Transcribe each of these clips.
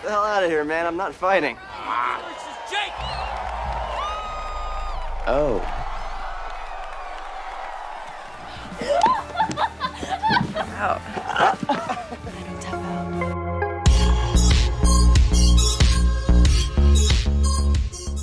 the hell out of here, man. I'm not fighting. Jake! Oh.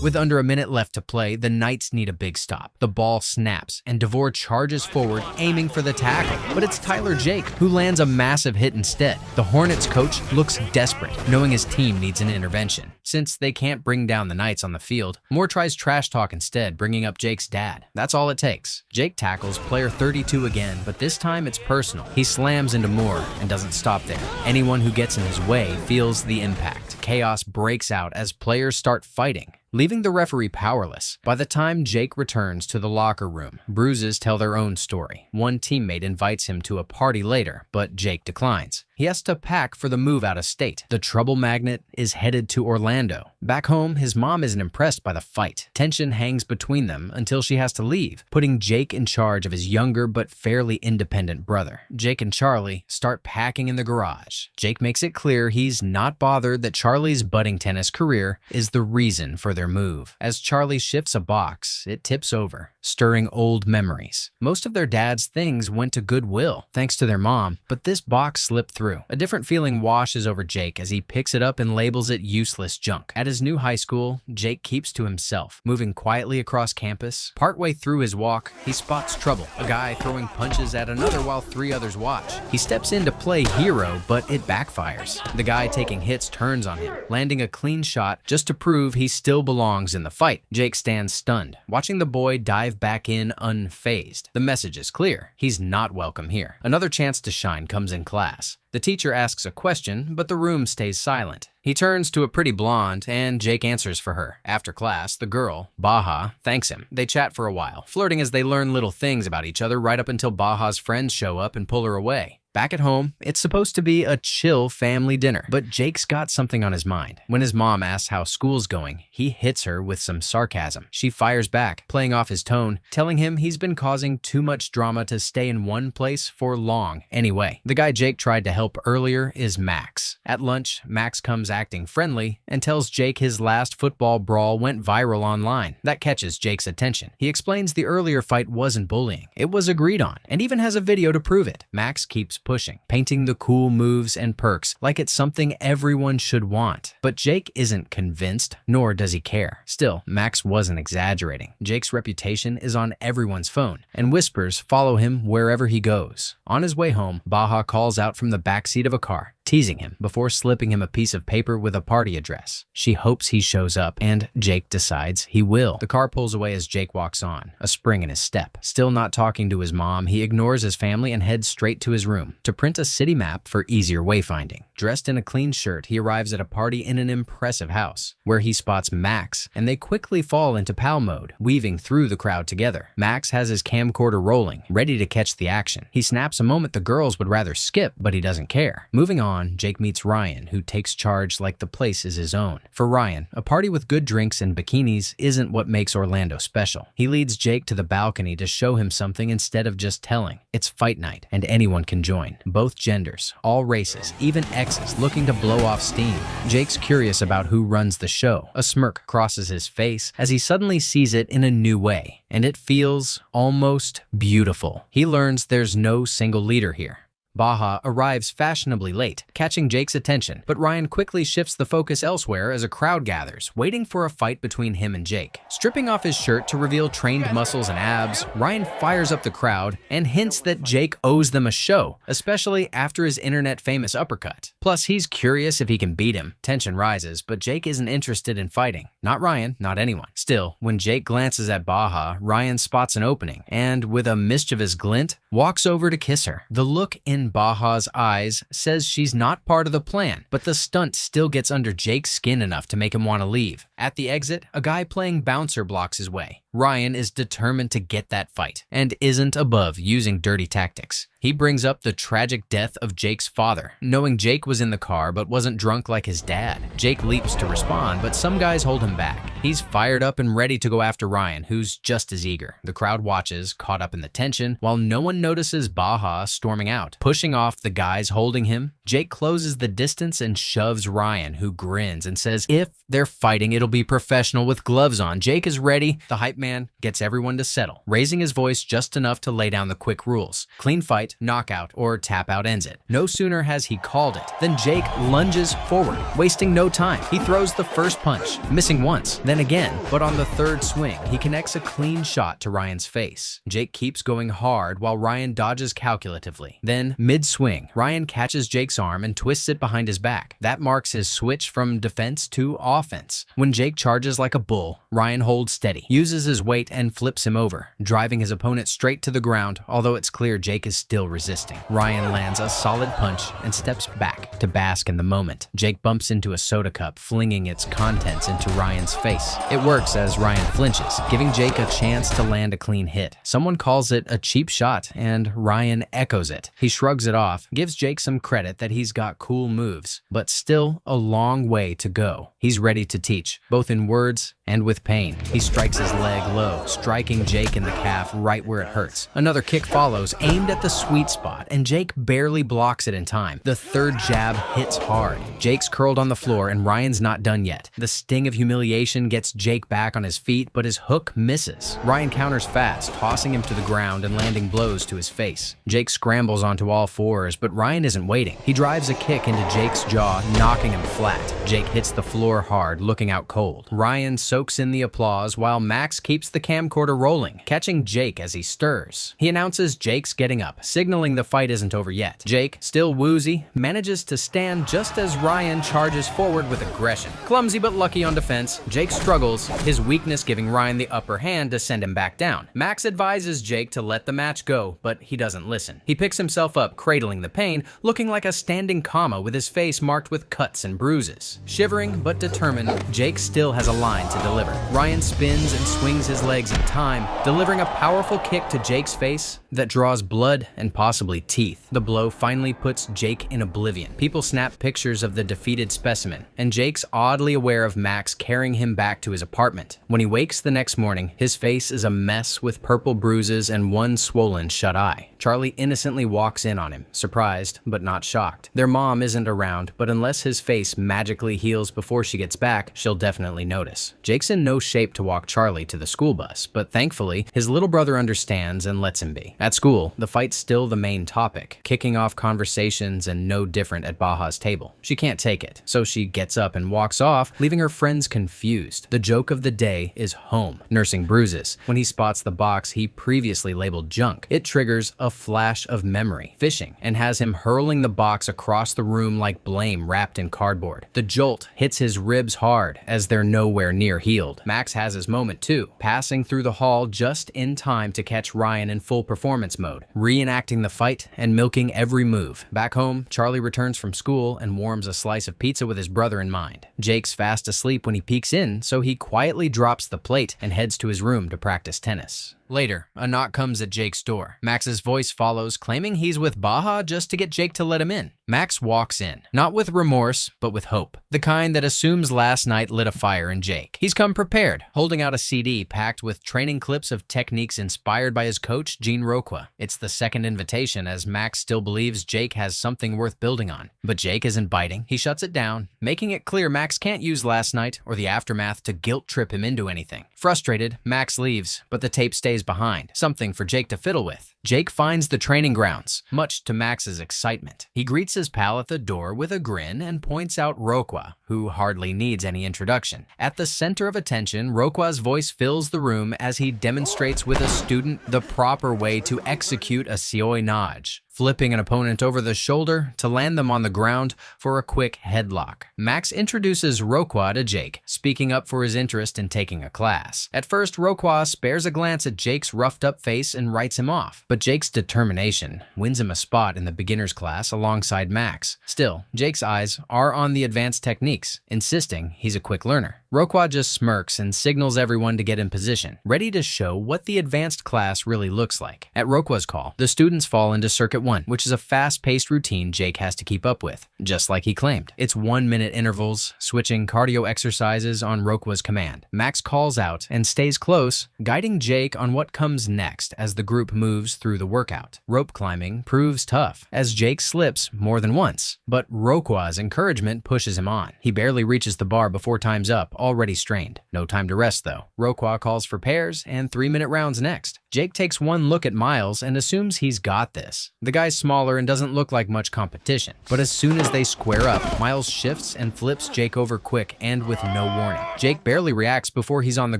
With under a minute left to play, the Knights need a big stop. The ball snaps, and DeVore charges forward, aiming for the tackle. But it's Tyler Jake, who lands a massive hit instead. The Hornets coach looks desperate, knowing his team needs an intervention. Since they can't bring down the Knights on the field, Moore tries trash talk instead, bringing up Jake's dad. That's all it takes. Jake tackles player 32 again, but this time it's personal. He slams into Moore and doesn't stop there. Anyone who gets in his way feels the impact. Chaos breaks out as players start fighting, leaving the referee powerless. By the time Jake returns to the locker room, bruises tell their own story. One teammate invites him to a party later, but Jake declines. He has to pack for the move out of state. The trouble magnet is headed to Orlando. Back home, his mom isn't impressed by the fight. Tension hangs between them until she has to leave, putting Jake in charge of his younger but fairly independent brother. Jake and Charlie start packing in the garage. Jake makes it clear he's not bothered that Charlie's budding tennis career is the reason for their move. As Charlie shifts a box, it tips over, stirring old memories. Most of their dad's things went to Goodwill, thanks to their mom, but this box slipped through. A different feeling washes over Jake as he picks it up and labels it useless junk. At his new high school, Jake keeps to himself, moving quietly across campus. Partway through his walk, he spots trouble, a guy throwing punches at another while 3 others watch. He steps in to play hero, but it backfires. The guy taking hits turns on him, landing a clean shot just to prove he still belongs in the fight. Jake stands stunned, watching the boy dive back in unfazed. The message is clear. He's not welcome here. Another chance to shine comes in class. The teacher asks a question, but the room stays silent. He turns to a pretty blonde, and Jake answers for her. After class, the girl, Baja, thanks him. They chat for a while, flirting as they learn little things about each other right up until Baja's friends show up and pull her away. Back at home, it's supposed to be a chill family dinner, but Jake's got something on his mind. When his mom asks how school's going, he hits her with some sarcasm. She fires back, playing off his tone, telling him he's been causing too much drama to stay in one place for long anyway. The guy Jake tried to help earlier is Max. At lunch, Max comes acting friendly and tells Jake his last football brawl went viral online. That catches Jake's attention. He explains the earlier fight wasn't bullying. It was agreed on, and even has a video to prove it. Max keeps pushing, painting the cool moves and perks like it's something everyone should want. But Jake isn't convinced, nor does he care. Still, Max wasn't exaggerating. Jake's reputation is on everyone's phone, and whispers follow him wherever he goes. On his way home, Baja calls out from the backseat of a car, teasing him before slipping him a piece of paper with a party address. She hopes he shows up, and Jake decides he will. The car pulls away as Jake walks on, a spring in his step. Still not talking to his mom, he ignores his family and heads straight to his room to print a city map for easier wayfinding. Dressed in a clean shirt, he arrives at a party in an impressive house, where he spots Max, and they quickly fall into pal mode, weaving through the crowd together. Max has his camcorder rolling, ready to catch the action. He snaps a moment the girls would rather skip, but he doesn't care. Moving on, Jake meets Ryan, who takes charge like the place is his own. For Ryan, a party with good drinks and bikinis isn't what makes Orlando special. He leads Jake to the balcony to show him something instead of just telling. It's fight night, and anyone can join. Both genders, all races, even exes looking to blow off steam. Jake's curious about who runs the show. A smirk crosses his face as he suddenly sees it in a new way, and it feels almost beautiful. He learns there's no single leader here. Baja arrives fashionably late, catching Jake's attention, but Ryan quickly shifts the focus elsewhere as a crowd gathers, waiting for a fight between him and Jake. Stripping off his shirt to reveal trained muscles and abs, Ryan fires up the crowd and hints that Jake owes them a show, especially after his internet-famous uppercut. Plus, he's curious if he can beat him. Tension rises, but Jake isn't interested in fighting. Not Ryan, not anyone. Still, when Jake glances at Baja, Ryan spots an opening, and with a mischievous glint, walks over to kiss her. The look in Baja's eyes says she's not part of the plan, but the stunt still gets under Jake's skin enough to make him want to leave. At the exit, a guy playing bouncer blocks his way. Ryan is determined to get that fight, and isn't above using dirty tactics. He brings up the tragic death of Jake's father, knowing Jake was in the car but wasn't drunk like his dad. Jake leaps to respond, but some guys hold him back. He's fired up and ready to go after Ryan, who's just as eager. The crowd watches, caught up in the tension, while no one notices Baja storming out. Pushing off the guys holding him, Jake closes the distance and shoves Ryan, who grins and says if they're fighting, it'll be professional with gloves on. Jake is ready. The hype man gets everyone to settle, raising his voice just enough to lay down the quick rules. Clean fight, knockout, or tap out ends it. No sooner has he called it than Jake lunges forward, wasting no time. He throws the first punch, missing once, then again, but on the third swing, he connects a clean shot to Ryan's face. Jake keeps going hard while Ryan dodges calculatively. Then, mid-swing, Ryan catches Jake's arm and twists it behind his back. That marks his switch from defense to offense. When Jake charges like a bull, Ryan holds steady, uses his weight, and flips him over, driving his opponent straight to the ground, although it's clear Jake is still resisting. Ryan lands a solid punch and steps back to bask in the moment. Jake bumps into a soda cup, flinging its contents into Ryan's face. It works as Ryan flinches, giving Jake a chance to land a clean hit. Someone calls it a cheap shot, and Ryan echoes it. He shrugs it off, gives Jake some credit that he's got cool moves, but still a long way to go. He's ready to teach, both in words and with pain. He strikes his leg low, striking Jake in the calf right where it hurts. Another kick follows, aimed at the sweet spot, and Jake barely blocks it in time. The third jab hits hard. Jake's curled on the floor, and Ryan's not done yet. The sting of humiliation gets Jake back on his feet, but his hook misses. Ryan counters fast, tossing him to the ground and landing blows to his face. Jake scrambles onto all fours, but Ryan isn't waiting. He drives a kick into Jake's jaw, knocking him flat. Jake hits the floor hard, looking out cold. Ryan soaks in the applause while Max keeps the camcorder rolling, catching Jake as he stirs. He announces Jake's getting up, signaling the fight isn't over yet. Jake, still woozy, manages to stand just as Ryan charges forward with aggression. Clumsy but lucky on defense, Jake struggles, his weakness giving Ryan the upper hand to send him back down. Max advises Jake to let the match go, but he doesn't listen. He picks himself up, cradling the pain, looking like a standing comma with his face marked with cuts and bruises. Shivering but determined, Jake still has a line to deliver. Ryan spins and swings his legs in time, delivering a powerful kick to Jake's face that draws blood and possibly teeth. The blow finally puts Jake in oblivion. People snap pictures of the defeated specimen, and Jake's oddly aware of Max carrying him back to his apartment. When he wakes the next morning, his face is a mess with purple bruises and one swollen shut eye. Charlie innocently walks in on him, surprised but not shocked. Their mom isn't around, but unless his face magically heals before she gets back, she'll definitely notice. Jake's in no shape to walk Charlie to the school bus, but thankfully, his little brother understands and lets him be. At school, the fight's still the main topic, kicking off conversations and no different at Baja's table. She can't take it, so she gets up and walks off, leaving her friends confused. The joke of the day is Home, nursing bruises. When he spots the box he previously labeled junk, it triggers a flash of memory, fishing, and has him hurling the box across the room like blame wrapped in cardboard. The jolt hits his ribs hard as they're nowhere near healed. Max has his moment too, passing through the hall just in time to catch Ryan in full performance mode, reenacting the fight and milking every move. Back home, Charlie returns from school and warms a slice of pizza with his brother in mind. Jake's fast asleep when he peeks in, so he quietly drops the plate and heads to his room to practice tennis. Later, a knock comes at Jake's door. Max's voice follows, claiming he's with Baja just to get Jake to let him in. Max walks in, not with remorse, but with hope. The kind that assumes last night lit a fire in Jake. He's come prepared, holding out a CD packed with training clips of techniques inspired by his coach, Gene Roqua. It's the second invitation, as Max still believes Jake has something worth building on. But Jake isn't biting. He shuts it down, making it clear Max can't use last night or the aftermath to guilt trip him into anything. Frustrated, Max leaves, but the tape stays behind, something for Jake to fiddle with. Jake finds the training grounds, much to Max's excitement. He greets his pal at the door with a grin and points out Roqua, who hardly needs any introduction. At the center of attention, Roqua's voice fills the room as he demonstrates with a student the proper way to execute a Sioi Naj, flipping an opponent over the shoulder to land them on the ground for a quick headlock. Max introduces Roqua to Jake, speaking up for his interest in taking a class. At first, Roqua spares a glance at Jake's roughed-up face and writes him off, but Jake's determination wins him a spot in the beginner's class alongside Max. Still, Jake's eyes are on the advanced techniques, insisting he's a quick learner. Rokwa just smirks and signals everyone to get in position, ready to show what the advanced class really looks like. At Rokwa's call, the students fall into Circuit 1, which is a fast-paced routine Jake has to keep up with, just like he claimed. It's 1-minute intervals, switching cardio exercises on Rokwa's command. Max calls out and stays close, guiding Jake on what comes next as the group moves through the workout. Rope climbing proves tough, as Jake slips more than once, but Rokwa's encouragement pushes him on. He barely reaches the bar before time's up, already strained. No time to rest though. Rokwa calls for pairs and 3-minute rounds next. Jake takes one look at Miles and assumes he's got this. The guy's smaller and doesn't look like much competition, but as soon as they square up, Miles shifts and flips Jake over quick and with no warning. Jake barely reacts before he's on the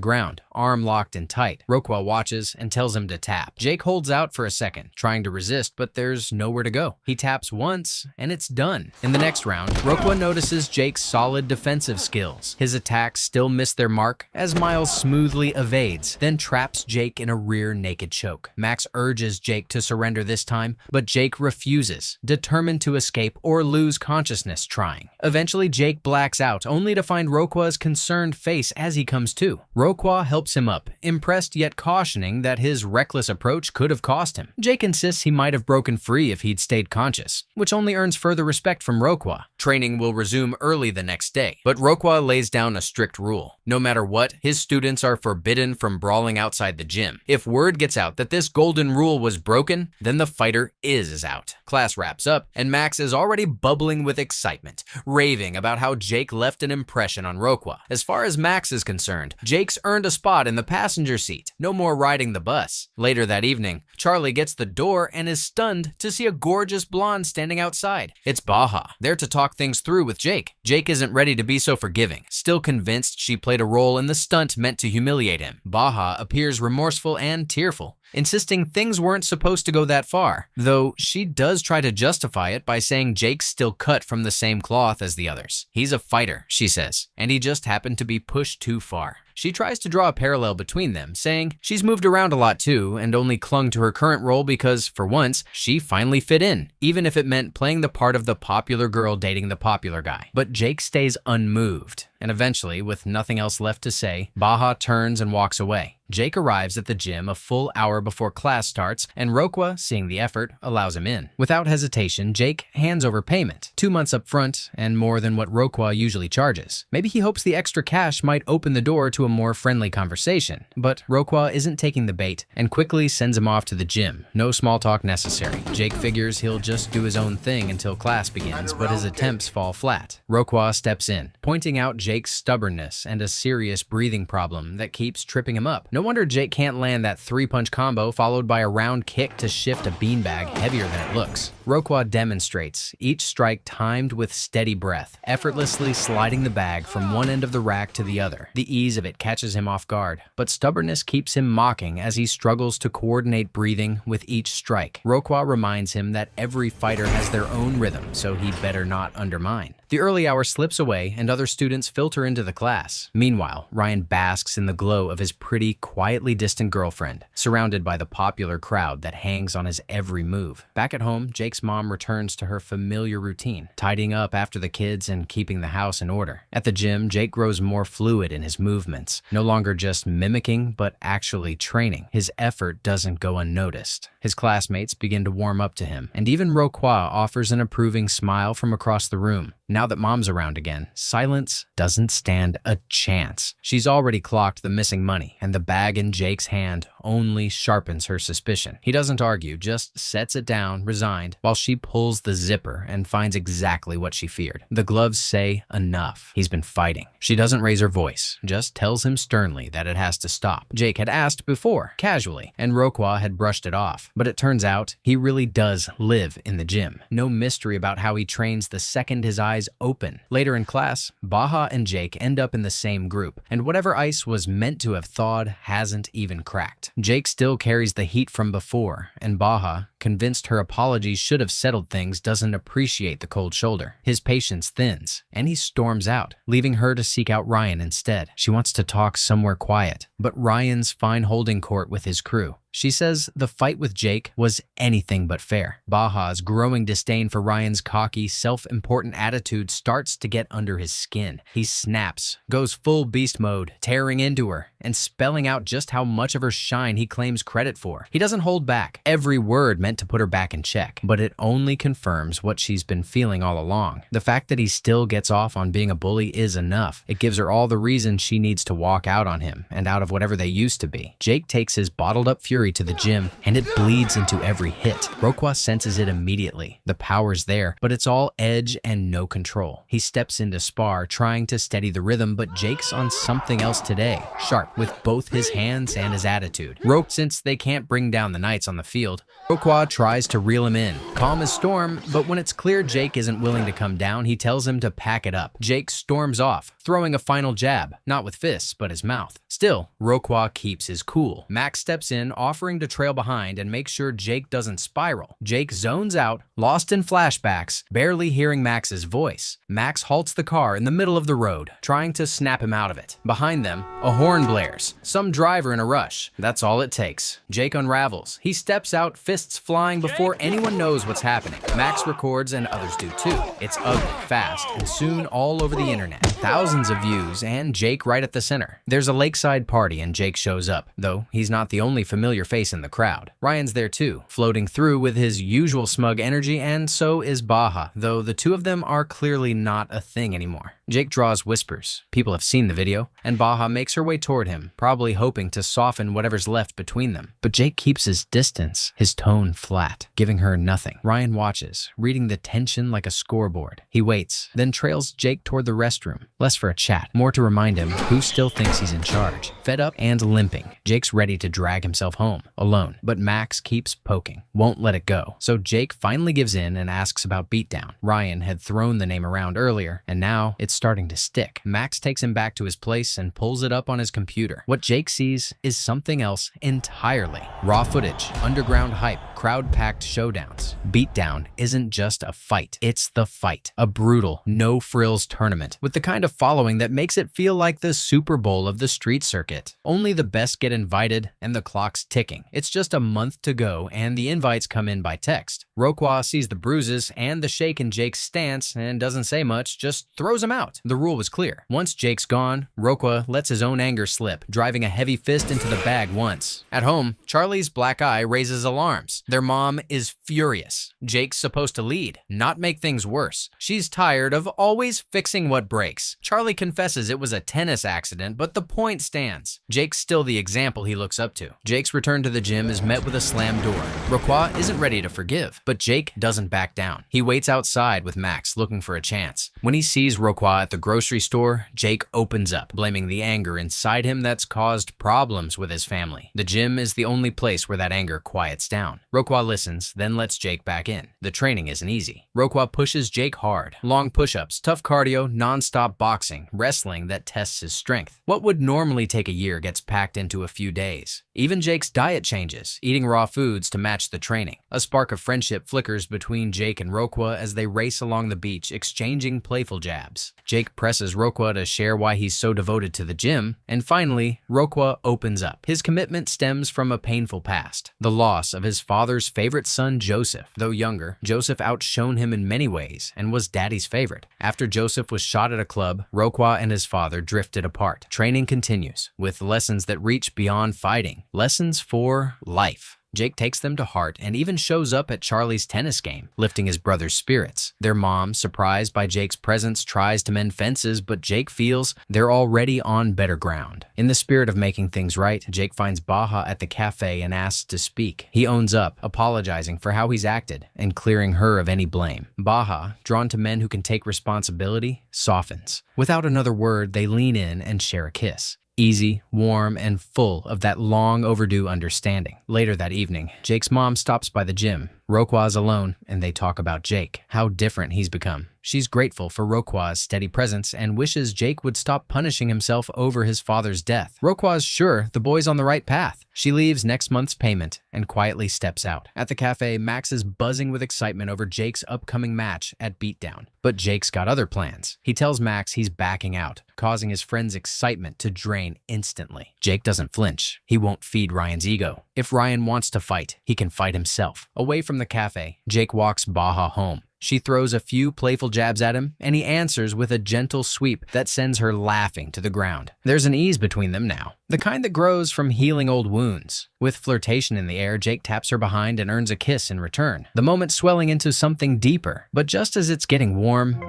ground, arm locked and tight. Rokwa watches and tells him to tap. Jake holds out for a second, trying to resist, but there's nowhere to go. He taps once and it's done. In the next round, Rokwa notices Jake's solid defensive skills. His attacks still miss their mark as Miles smoothly evades, then traps Jake in a rear naked choke. Max urges Jake to surrender this time, but Jake refuses, determined to escape or lose consciousness trying. Eventually, Jake blacks out, only to find Rokwa's concerned face as he comes to. Rokwa helps him up, impressed yet cautioning that his reckless approach could have cost him. Jake insists he might have broken free if he'd stayed conscious, which only earns further respect from Rokwa. Training will resume early the next day, but Rokwa lays down a strict rule. No matter what, his students are forbidden from brawling outside the gym. If word gets out that this golden rule was broken, then the fighter is out. Class wraps up, and Max is already bubbling with excitement, raving about how Jake left an impression on Rokwa. As far as Max is concerned, Jake's earned a spot in the passenger seat. No more riding the bus. Later that evening, Charlie gets the door and is stunned to see a gorgeous blonde standing outside. It's Baja, there to talk things through with Jake. Jake isn't ready to be so forgiving, still convinced she played a role in the stunt meant to humiliate him. Baja appears remorseful and tearful, insisting things weren't supposed to go that far, though she does try to justify it by saying Jake's still cut from the same cloth as the others. He's a fighter, she says, and he just happened to be pushed too far. She tries to draw a parallel between them, saying she's moved around a lot too and only clung to her current role because, for once, she finally fit in, even if it meant playing the part of the popular girl dating the popular guy. But Jake stays unmoved, and eventually, with nothing else left to say, Baja turns and walks away. Jake arrives at the gym a full hour before class starts, and Rokwa, seeing the effort, allows him in. Without hesitation, Jake hands over payment, 2 months up front and more than what Rokwa usually charges. Maybe he hopes the extra cash might open the door to a more friendly conversation, but Rokwa isn't taking the bait and quickly sends him off to the gym. No small talk necessary. Jake figures he'll just do his own thing until class begins, but his attempts fall flat. Rokwa steps in, pointing out Jake's stubbornness and a serious breathing problem that keeps tripping him up. No wonder Jake can't land that 3-punch combo followed by a round kick to shift a beanbag heavier than it looks. Rokwa demonstrates, each strike timed with steady breath, effortlessly sliding the bag from one end of the rack to the other. The ease of it catches him off guard, but stubbornness keeps him mocking as he struggles to coordinate breathing with each strike. Rokwa reminds him that every fighter has their own rhythm, so he better not undermine. The early hour slips away and other students filter into the class. Meanwhile, Ryan basks in the glow of his pretty, quietly distant girlfriend, surrounded by the popular crowd that hangs on his every move. Back at home, Jake's mom returns to her familiar routine, tidying up after the kids and keeping the house in order. At the gym, Jake grows more fluid in his movements, no longer just mimicking, but actually training. His effort doesn't go unnoticed. His classmates begin to warm up to him, and even Rokwa offers an approving smile from across the room. Now that mom's around again, silence doesn't stand a chance. She's already clocked the missing money, and the bag in Jake's hand only sharpens her suspicion. He doesn't argue, just sets it down, resigned, while she pulls the zipper and finds exactly what she feared. The gloves say enough. He's been fighting. She doesn't raise her voice, just tells him sternly that it has to stop. Jake had asked before, casually, and Rokwa had brushed it off. But it turns out he really does live in the gym. No mystery about how he trains the second his eyes open. Later in class, Baja and Jake end up in the same group, and whatever ice was meant to have thawed hasn't even cracked. Jake still carries the heat from before, and Baja, convinced her apologies should have settled things, doesn't appreciate the cold shoulder. His patience thins, and he storms out, leaving her to seek out Ryan instead. She wants to talk somewhere quiet, but Ryan's fine holding court with his crew. She says the fight with Jake was anything but fair. Baja's growing disdain for Ryan's cocky, self-important attitude starts to get under his skin. He snaps, goes full beast mode, tearing into her, and spelling out just how much of her shine he claims credit for. He doesn't hold back, every word meant to put her back in check, but it only confirms what she's been feeling all along. The fact that he still gets off on being a bully is enough. It gives her all the reason she needs to walk out on him and out of whatever they used to be. Jake takes his bottled-up fury to the gym, and it bleeds into every hit. Roquan senses it immediately. The power's there, but it's all edge and no control. He steps into spar, trying to steady the rhythm, but Jake's on something else today, sharp with both his hands and his attitude. Since they can't bring down the Knights on the field, Roquan tries to reel him in, calm as storm, but when it's clear Jake isn't willing to come down, he tells him to pack it up. Jake storms off, throwing a final jab, not with fists, but his mouth. Still, Roquan keeps his cool. Max steps in, offering to trail behind and make sure Jake doesn't spiral. Jake zones out, lost in flashbacks, barely hearing Max's voice. Max halts the car in the middle of the road, trying to snap him out of it. Behind them, a horn blares. Some driver in a rush. That's all it takes. Jake unravels. He steps out, fists flying before anyone knows what's happening. Max records and others do too. It's ugly, fast, and soon all over the internet. Thousands of views and Jake right at the center. There's a lakeside party and Jake shows up, though he's not the only familiar face in the crowd. Ryan's there too, floating through with his usual smug energy, and so is Baja, though the two of them are clearly not a thing anymore. Jake draws whispers. People have seen the video, and Baja makes her way toward him, probably hoping to soften whatever's left between them. But Jake keeps his distance, his tone flat, giving her nothing. Ryan watches, reading the tension like a scoreboard. He waits, then trails Jake toward the restroom, less for a chat, more to remind him who still thinks he's in charge. Fed up and limping, Jake's ready to drag himself home, alone, but Max keeps poking, won't let it go. So Jake finally gives in and asks about Beatdown. Ryan had thrown the name around earlier, and now it's starting to stick. Max takes him back to his place and pulls it up on his computer. What Jake sees is something else entirely. Raw footage, underground hype, crowd-packed showdowns. Beatdown isn't just a fight, it's the fight. A brutal, no-frills tournament with the kind of following that makes it feel like the Super Bowl of the street circuit. Only the best get invited, and the clock's ticking. It's just a month to go, and the invites come in by text. Roquan sees the bruises and the shake in Jake's stance and doesn't say much, just throws him out. The rule was clear. Once Jake's gone, Roquan lets his own anger slip, driving a heavy fist into the bag once. At home, Charlie's black eye raises alarms. Their mom is furious. Jake's supposed to lead, not make things worse. She's tired of always fixing what breaks. Charlie confesses it was a tennis accident, but the point stands. Jake's still the example he looks up to. Jake's return to the gym is met with a slammed door. Roquan isn't ready to forgive, but Jake doesn't back down. He waits outside with Max, looking for a chance. When he sees Roquan at the grocery store, Jake opens up, blaming the anger inside him that's caused problems with his family. The gym is the only place where that anger quiets down. Roquan listens, then lets Jake back in. The training isn't easy. Roquan pushes Jake hard. Long push-ups, tough cardio, non-stop boxing, wrestling that tests his strength. What would normally take a year gets packed into a few days. Even Jake's diet changes, eating raw foods to match the training. A spark of friendship flickers between Jake and Roquan as they race along the beach, exchanging playful jabs. Jake presses Roquan to share why he's so devoted to the gym, and finally, Roquan opens up. His commitment stems from a painful past, the loss of his father's favorite son, Joseph. Though younger, Joseph outshone him in many ways and was Daddy's favorite. After Joseph was shot at a club, Roquan and his father drifted apart. Training continues, with lessons that reach beyond fighting, lessons for life. Jake takes them to heart and even shows up at Charlie's tennis game, lifting his brother's spirits. Their mom, surprised by Jake's presence, tries to mend fences, but Jake feels they're already on better ground. In the spirit of making things right, Jake finds Baja at the cafe and asks to speak. He owns up, apologizing for how he's acted and clearing her of any blame. Baja, drawn to men who can take responsibility, softens. Without another word, they lean in and share a kiss. Easy, warm, and full of that long overdue understanding. Later that evening, Jake's mom stops by the gym. Roqua's alone, and they talk about Jake, how different he's become. She's grateful for Roqua's steady presence and wishes Jake would stop punishing himself over his father's death. Roqua's sure the boy's on the right path. She leaves next month's payment and quietly steps out. At the cafe, Max is buzzing with excitement over Jake's upcoming match at Beatdown. But Jake's got other plans. He tells Max he's backing out, causing his friend's excitement to drain instantly. Jake doesn't flinch. He won't feed Ryan's ego. If Ryan wants to fight, he can fight himself. Away from the cafe, Jake walks Baja home. She throws a few playful jabs at him, and he answers with a gentle sweep that sends her laughing to the ground. There's an ease between them now, the kind that grows from healing old wounds. With flirtation in the air, Jake taps her behind and earns a kiss in return, the moment swelling into something deeper. But just as it's getting warm,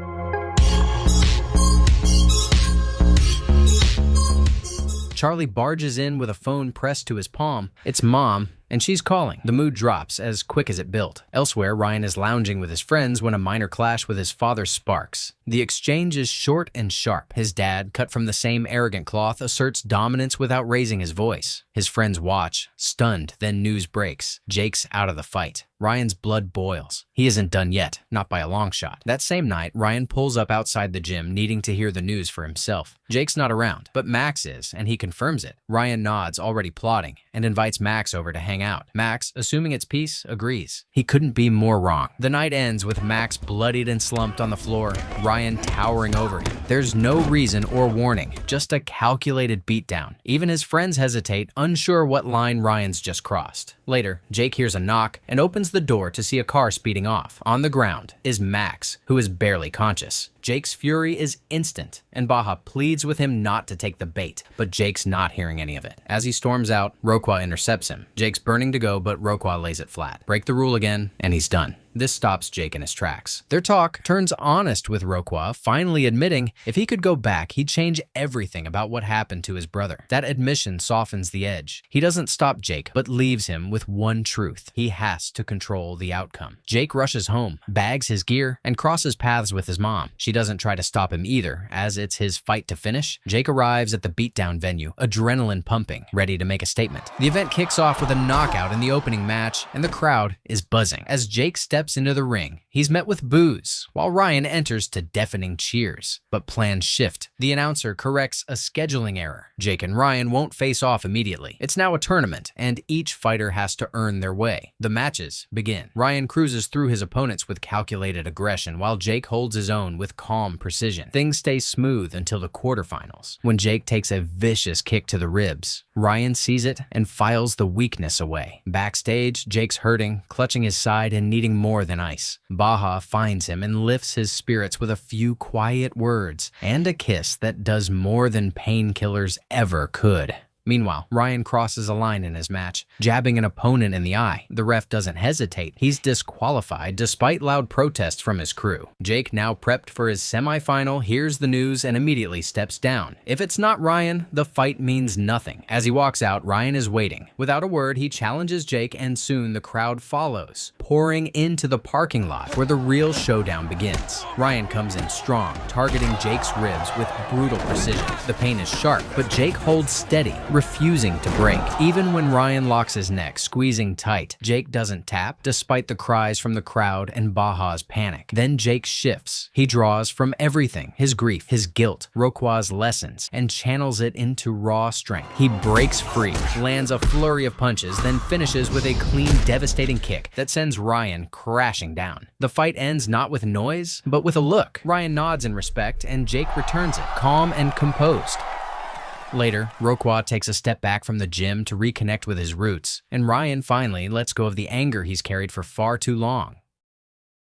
Charlie barges in with a phone pressed to his palm. It's Mom, and she's calling. The mood drops as quick as it built. Elsewhere, Ryan is lounging with his friends when a minor clash with his father sparks. The exchange is short and sharp. His dad, cut from the same arrogant cloth, asserts dominance without raising his voice. His friends watch, stunned, then news breaks. Jake's out of the fight. Ryan's blood boils. He isn't done yet, not by a long shot. That same night, Ryan pulls up outside the gym, needing to hear the news for himself. Jake's not around, but Max is, and he confirms it. Ryan nods, already plotting, and invites Max over to hang out. Max, assuming it's peace, agrees. He couldn't be more wrong. The night ends with Max bloodied and slumped on the floor, Ryan towering over him. There's no reason or warning, just a calculated beatdown. Even his friends hesitate, unsure what line Ryan's just crossed. Later, Jake hears a knock and opens the door to see a car speeding off. On the ground is Max, who is barely conscious. Jake's fury is instant, and Baja pleads with him not to take the bait, but Jake's not hearing any of it. As he storms out, Roqua intercepts him. Jake's burning to go, but Roqua lays it flat. Break the rule again, and he's done. This stops Jake in his tracks. Their talk turns honest with Roqua, finally admitting if he could go back, he'd change everything about what happened to his brother. That admission softens the edge. He doesn't stop Jake, but leaves him with one truth. He has to control the outcome. Jake rushes home, bags his gear, and crosses paths with his mom. She doesn't try to stop him either, as it's his fight to finish. Jake arrives at the beatdown venue, adrenaline pumping, ready to make a statement. The event kicks off with a knockout in the opening match, and the crowd is buzzing. As Jake steps into the ring, he's met with boos, while Ryan enters to deafening cheers. But plans shift. The announcer corrects a scheduling error. Jake and Ryan won't face off immediately. It's now a tournament, and each fighter has to earn their way. The matches begin. Ryan cruises through his opponents with calculated aggression, while Jake holds his own with calm precision. Things stay smooth until the quarterfinals, when Jake takes a vicious kick to the ribs. Ryan sees it and files the weakness away. Backstage, Jake's hurting, clutching his side and needing more than ice. Baja finds him and lifts his spirits with a few quiet words and a kiss that does more than painkillers ever could. Meanwhile, Ryan crosses a line in his match, jabbing an opponent in the eye. The ref doesn't hesitate. He's disqualified despite loud protests from his crew. Jake, now prepped for his semifinal, hears the news and immediately steps down. If it's not Ryan, the fight means nothing. As he walks out, Ryan is waiting. Without a word, he challenges Jake, and soon the crowd follows, pouring into the parking lot where the real showdown begins. Ryan comes in strong, targeting Jake's ribs with brutal precision. The pain is sharp, but Jake holds steady, refusing to break. Even when Ryan locks his neck, squeezing tight, Jake doesn't tap, despite the cries from the crowd and Baja's panic. Then Jake shifts. He draws from everything: his grief, his guilt, Roqua's lessons, and channels it into raw strength. He breaks free, lands a flurry of punches, then finishes with a clean, devastating kick that sends Ryan crashing down. The fight ends not with noise, but with a look. Ryan nods in respect, and Jake returns it, calm and composed. Later, Roqua takes a step back from the gym to reconnect with his roots, and Ryan finally lets go of the anger he's carried for far too long.